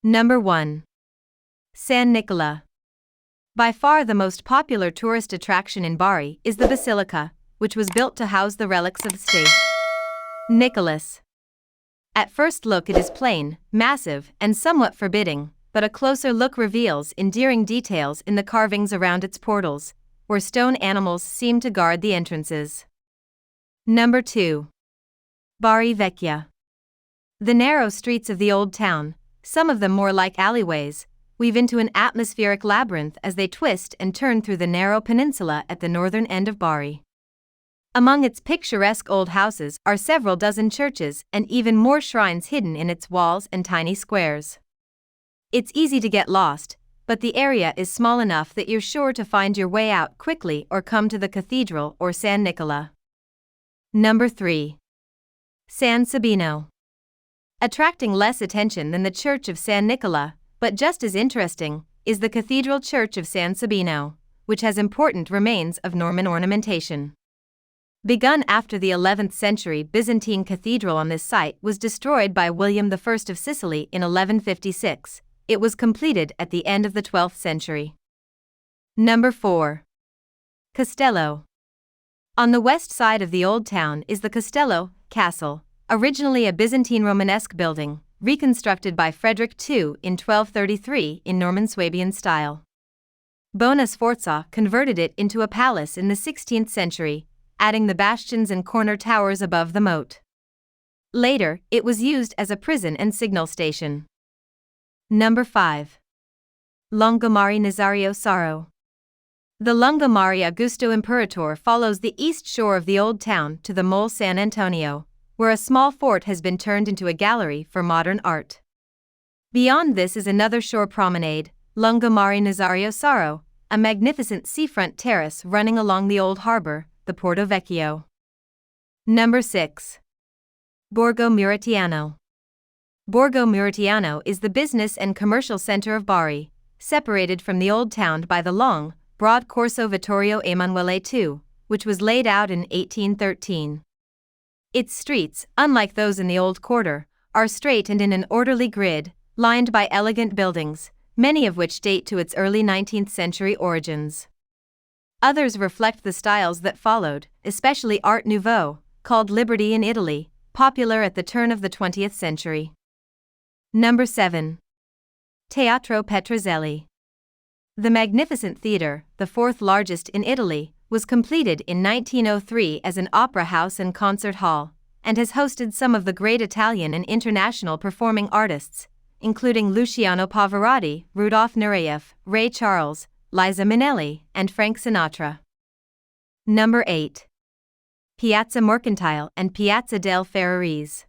Number 1. San Nicola. By far the most popular tourist attraction in Bari is the Basilica, which was built to house the relics of St. Nicholas. At first look it is plain, massive, and somewhat forbidding, but a closer look reveals endearing details in the carvings around its portals, where stone animals seem to guard the entrances. Number 2. Bari Vecchia. The narrow streets of the old town, some of them more like alleyways, weave into an atmospheric labyrinth as they twist and turn through the narrow peninsula at the northern end of Bari. Among its picturesque old houses are several dozen churches and even more shrines hidden in its walls and tiny squares. It's easy to get lost, but the area is small enough that you're sure to find your way out quickly or come to the cathedral or San Nicola. Number 3. San Sabino. Attracting less attention than the Church of San Nicola, but just as interesting, is the Cathedral Church of San Sabino, which has important remains of Norman ornamentation. Begun after the 11th century Byzantine cathedral on this site was destroyed by William I of Sicily in 1156, it was completed at the end of the 12th century. Number 4. Castello. On the west side of the old town is the Castello Castle, originally a Byzantine Romanesque building, reconstructed by Frederick II in 1233 in Norman Swabian style. Bona Sforza converted it into a palace in the 16th century, adding the bastions and corner towers above the moat. Later, it was used as a prison and signal station. Number 5. Lungomare Nazario Sauro. The Lungomare Augusto Imperator follows the east shore of the old town to the Mole San Antonio, where a small fort has been turned into a gallery for modern art. Beyond this is another shore promenade, Lungomare Nazario Sauro, a magnificent seafront terrace running along the old harbor, the Porto Vecchio. Number 6. Borgo Murattiano. Borgo Murattiano is the business and commercial center of Bari, separated from the old town by the long, broad Corso Vittorio Emanuele II, which was laid out in 1813. Its streets, unlike those in the old quarter, are straight and in an orderly grid, lined by elegant buildings, many of which date to its early 19th century origins. Others reflect the styles that followed, especially Art Nouveau, called Liberty in Italy, popular at the turn of the 20th century. Number 7. Teatro Petruzzelli. The magnificent theater, the fourth largest in Italy, was completed in 1903 as an opera house and concert hall, and has hosted some of the great Italian and international performing artists, including Luciano Pavarotti, Rudolf Nureyev, Ray Charles, Liza Minnelli, and Frank Sinatra. Number 8. Piazza Mercantile and Piazza del Ferraris.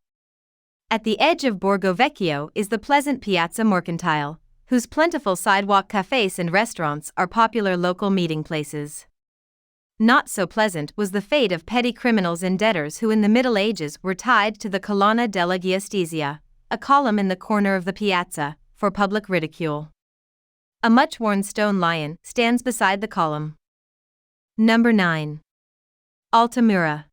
At the edge of Borgo Vecchio is the pleasant Piazza Mercantile, whose plentiful sidewalk cafes and restaurants are popular local meeting places. Not so pleasant was the fate of petty criminals and debtors who in the Middle Ages were tied to the Colonna della Giustizia, a column in the corner of the piazza, for public ridicule. A much-worn stone lion stands beside the column. Number 9. Altamura.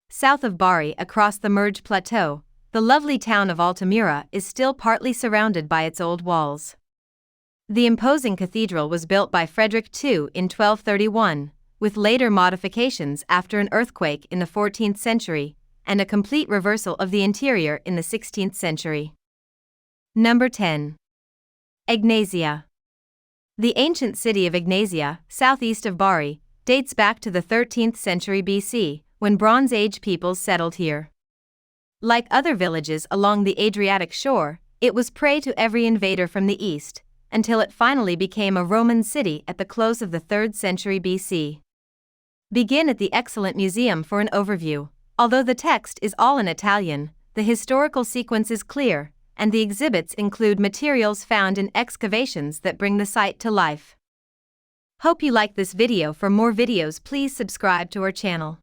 South of Bari across the Merge Plateau, the lovely town of Altamura is still partly surrounded by its old walls. The imposing cathedral was built by Frederick II in 1231, with later modifications after an earthquake in the 14th century, and a complete reversal of the interior in the 16th century. Number 10. Egnazia. The ancient city of Egnazia, southeast of Bari, dates back to the 13th century BC, when Bronze Age peoples settled here. Like other villages along the Adriatic shore, it was prey to every invader from the east, until it finally became a Roman city at the close of the 3rd century BC. Begin at the excellent museum for an overview. Although the text is all in Italian, the historical sequence is clear, and the exhibits include materials found in excavations that bring the site to life. Hope you like this video. For more videos, please subscribe to our channel.